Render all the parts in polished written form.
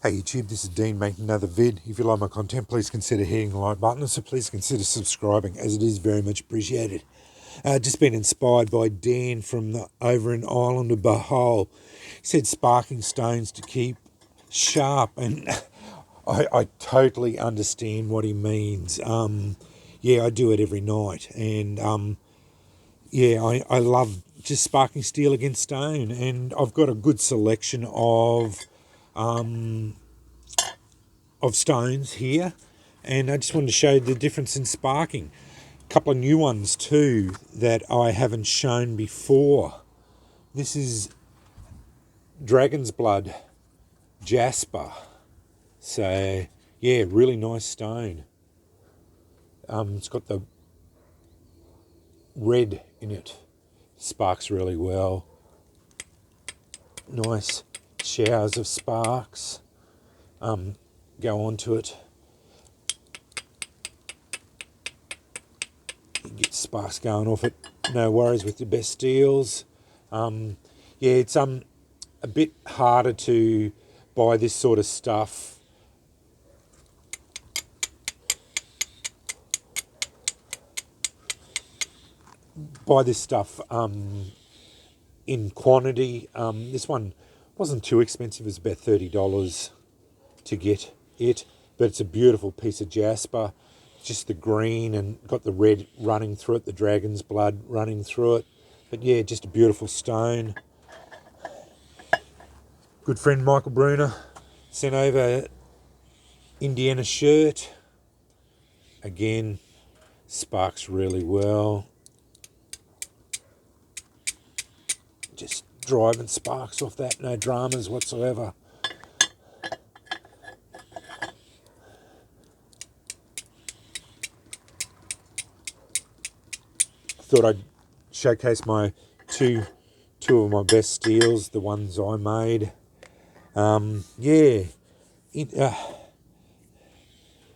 Hey YouTube, this is Dean making another vid. If you like my content, please consider hitting the like button. So please consider subscribing, as it is very much appreciated. Just been inspired by Dan from over in Ireland of Bahal. He said sparking stones to keep sharp, and I totally understand what he means. I do it every night, and I love just sparking steel against stone, and I've got a good selection of stones here, and I just wanted to show the difference in sparking. A couple of new ones too that I haven't shown before. This is dragon's blood jasper. So yeah, really nice stone. It's got the red in it. Sparks really well. Nice showers of sparks go onto it. You can get sparks going off it. No worries with your best steels. It's a bit harder to buy this sort of stuff in quantity. This one wasn't too expensive. It was about $30 to get it, but it's a beautiful piece of jasper. Just the green and got the red running through it, the dragon's blood running through it. But yeah, just a beautiful stone. Good friend Michael Bruner sent over Indiana shirt. Again, sparks really well. Just driving sparks off that, no dramas whatsoever. Thought I'd showcase my two of my best steels, the ones I made.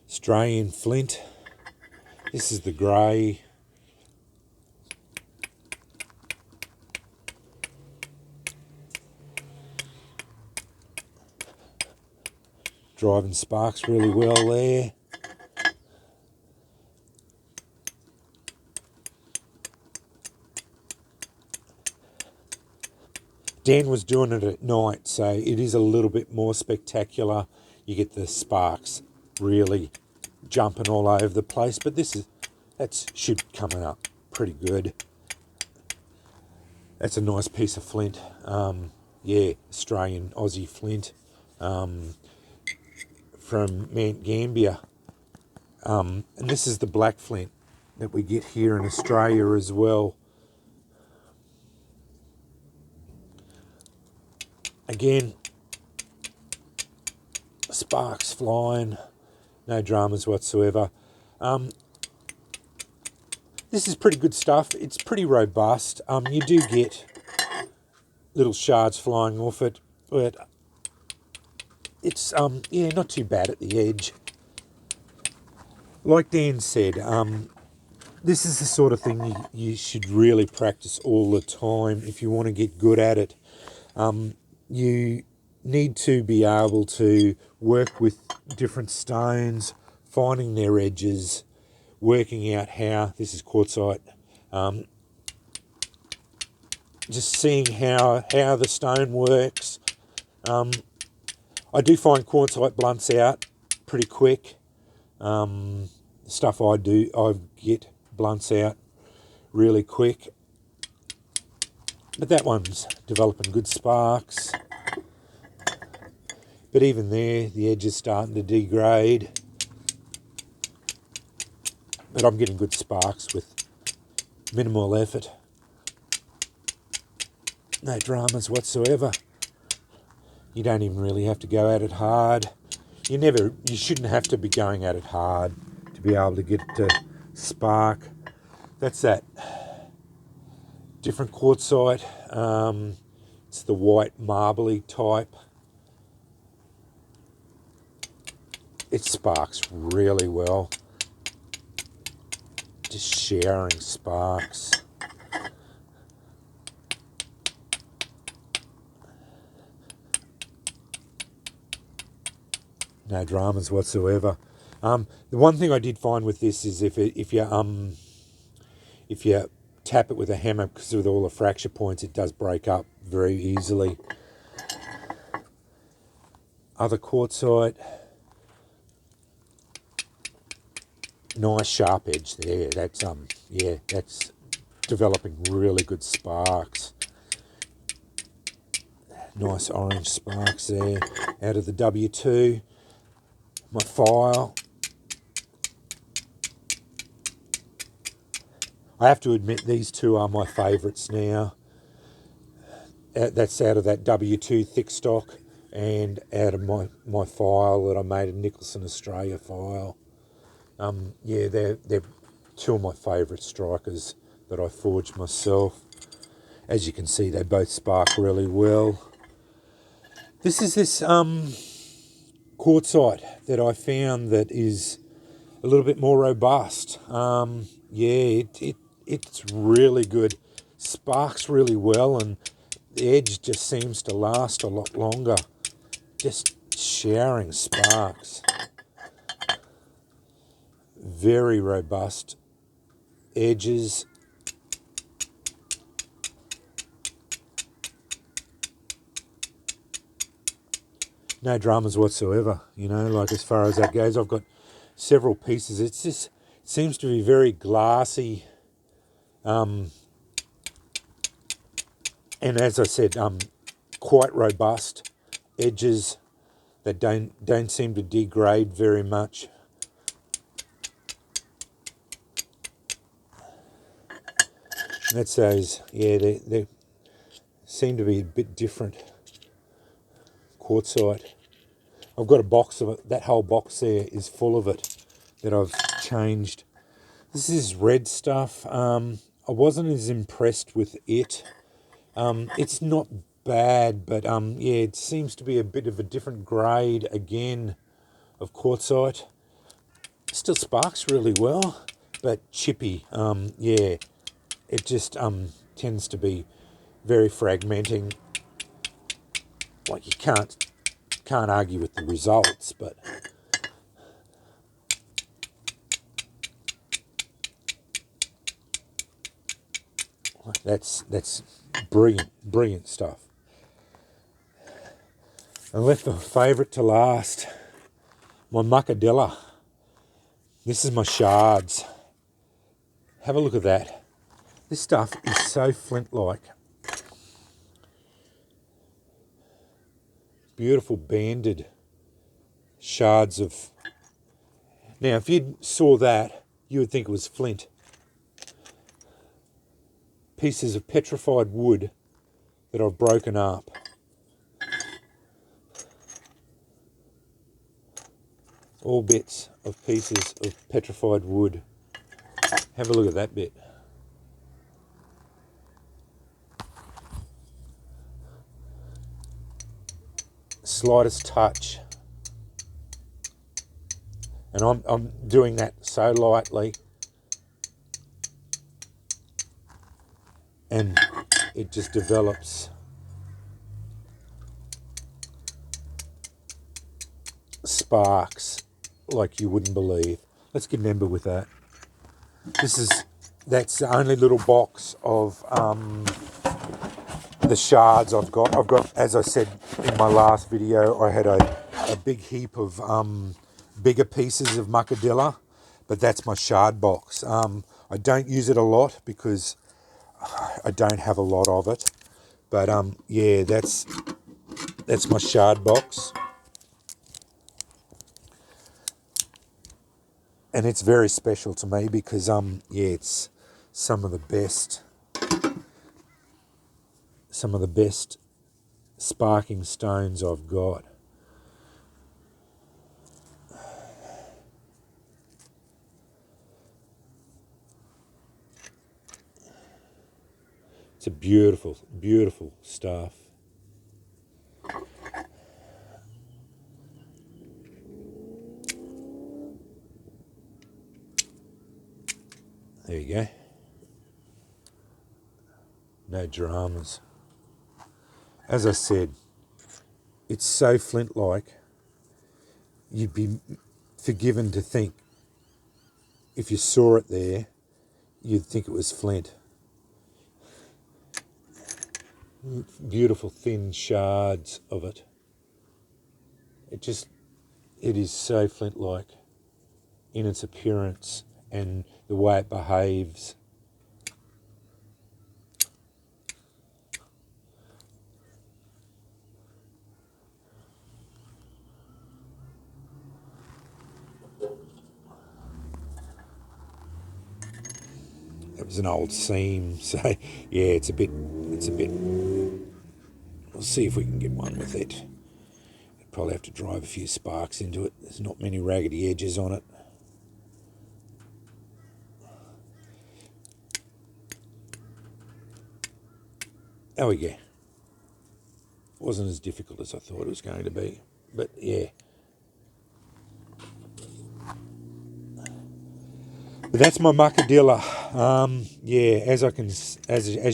Australian flint. This is the grey. Driving sparks really well there. Dan was doing it at night, so it is a little bit more spectacular. You get the sparks really jumping all over the place, but that should coming up pretty good. That's a nice piece of flint. Australian Aussie flint from Mount Gambier. And this is the black flint that we get here in Australia as well. Again, sparks flying, no dramas whatsoever. This is pretty good stuff. It's pretty robust. You do get little shards flying off it, but it's not too bad at the edge. Like Dan said, this is the sort of thing you should really practice all the time if you want to get good at it. You need to be able to work with different stones, finding their edges, working out how, this is quartzite, just seeing how the stone works. I do find quartzite blunts out pretty quick. Stuff I get blunts out really quick. But that one's developing good sparks. But even there, the edge is starting to degrade. But I'm getting good sparks with minimal effort. No dramas whatsoever. You don't even really have to go at it hard. You shouldn't have to be going at it hard to be able to get it to spark. That's that different quartzite. It's the white marbly type. It sparks really well. Just showering sparks. No dramas whatsoever. The one thing I did find with this is if you tap it with a hammer, because with all the fracture points, it does break up very easily. Other quartzite, nice sharp edge there. That's that's developing really good sparks. Nice orange sparks there out of the W2. My file. I have to admit these two are my favourites now. That's out of that W2 thick stock and out of my file that I made, a Nicholson Australia file. They're two of my favourite strikers that I forged myself. As you can see, they both spark really well. This is this quartzite that I found that is a little bit more robust. It's really good. Sparks really well, and the edge just seems to last a lot longer. Just showering sparks. Very robust edges. No dramas whatsoever, like as far as that goes. I've got several pieces. It seems to be very glassy. And as I said, quite robust edges that don't seem to degrade very much. That's those, they seem to be a bit different quartzite. I've got a box of it. That whole box there is full of it that I've changed. This is red stuff. I wasn't as impressed with it. It's not bad, but it seems to be a bit of a different grade again of quartzite. Still sparks really well, but chippy. It just tends to be very fragmenting. Like, you can't argue with the results, but that's brilliant stuff. I left my favourite to last, my muckadella. This is my shards. Have a look at that. This stuff is so flint-like. Beautiful banded shards of... Now, if you saw that, you would think it was flint. Pieces of petrified wood that I've broken up. All bits of pieces of petrified wood. Have a look at that bit. Slightest touch. And I'm doing that so lightly. And it just develops sparks like you wouldn't believe. Let's get an ember with that. That's the only little box of the shards I've got. As I said in my last video, I had a big heap of bigger pieces of muckadella, but that's my shard box. I don't use it a lot because I don't have a lot of it, but that's my shard box, and it's very special to me because it's some of the best sparking stones I've got. It's a beautiful, beautiful stuff. There you go. No dramas. As I said, it's so flint-like. you'd be forgiven to think, if you saw it there, you'd think it was flint. Beautiful thin shards of it. It is so flint-like in its appearance and the way it behaves. It was an old seam, so yeah, it's a bit. We'll see if we can get one with it. Probably have to drive a few sparks into it. There's not many raggedy edges on it. There we go. Wasn't as difficult as I thought it was going to be, but yeah. But that's my muckadilla. Yeah, as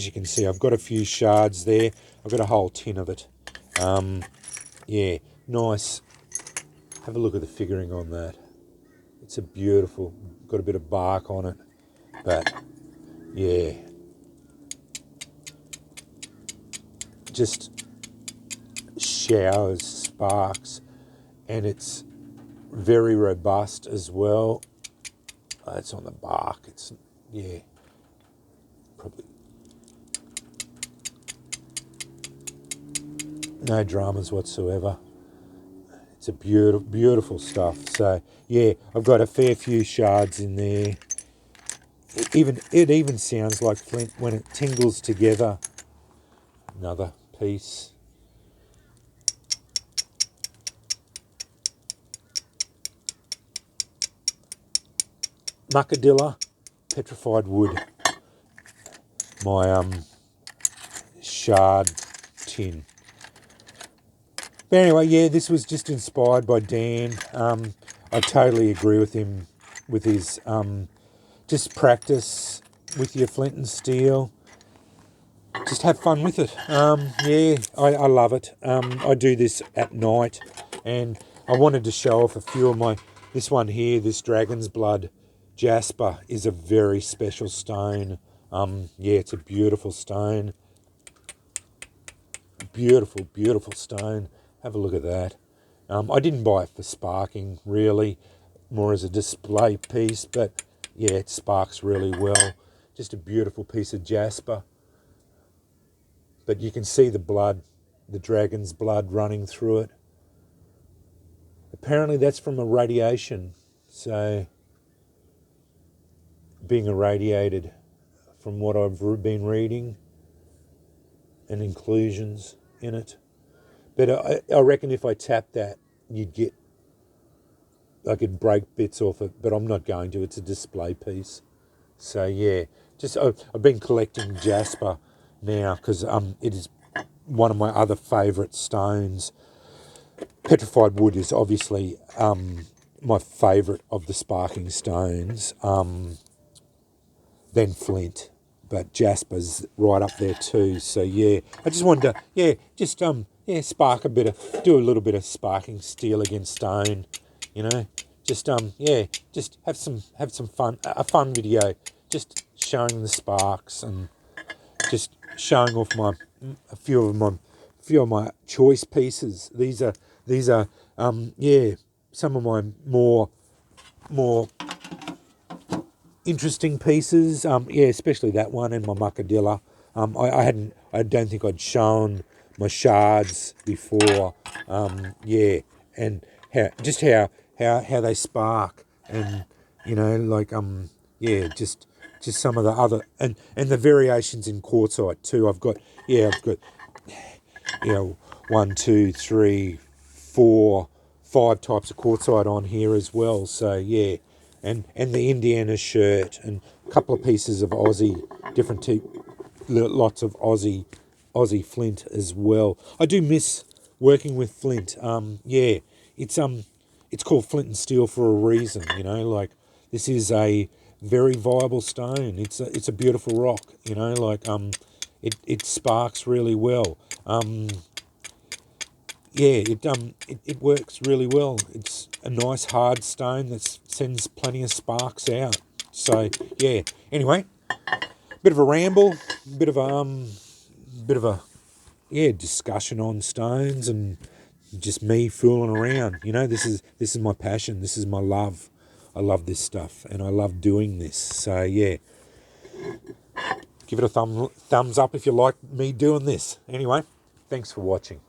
you can see, I've got a few shards there. I've got a whole tin of it. Yeah, nice. Have a look at the figuring on that. It's a beautiful. Got a bit of bark on it, but yeah, just showers, sparks, and it's very robust as well. It's on the bark. It's, yeah, probably no dramas whatsoever. It's a beautiful stuff. So yeah, I've got a fair few shards in there. It even sounds like flint when it tingles together. Another piece. Muckadilla, petrified wood. My shard tin. But anyway, yeah, this was just inspired by Dan. I totally agree with him with his just practice with your flint and steel. Just have fun with it. Yeah, I love it. I do this at night, and I wanted to show off a few of my. This one here, this dragon's blood jasper, is a very special stone. Yeah, it's a beautiful stone. Beautiful stone. Have a look at that. I didn't buy it for sparking, really, more as a display piece, but yeah, it sparks really well. Just a beautiful piece of jasper. But you can see the blood, the dragon's blood running through it. Apparently that's from a radiation, so being irradiated from what I've been reading and inclusions in it. But I reckon if I tap that, I could break bits off it, but I'm not going to. It's a display piece. So yeah, I've been collecting jasper now because it is one of my other favourite stones. Petrified wood is obviously my favourite of the sparking stones. Then flint, but jasper's right up there too. So yeah, I just wanted to spark do a little bit of sparking steel against stone, you know. Just have some fun, a fun video, just showing the sparks and just showing off a few of my choice pieces. These are some of my more interesting pieces. Especially that one and my muckadilla. I don't think I'd shown my shards before. And how they spark, and just some of the other and the variations in quartzite too. I've got 1, 2, 3, 4, 5 types of quartzite on here as well. So yeah, and the Indiana shirt and a couple of pieces of Aussie, lots of Aussie flint as well. I do miss working with flint. It's called flint and steel for a reason. This is a very viable stone. It's a beautiful rock. It sparks really well. yeah, it works really well. It's a nice hard stone that sends plenty of sparks out. So yeah. Anyway, bit of a ramble, bit of a discussion on stones and just me fooling around. You know, this is my passion. This is my love. I love this stuff and I love doing this. So yeah, give it a thumbs up if you like me doing this. Anyway, thanks for watching.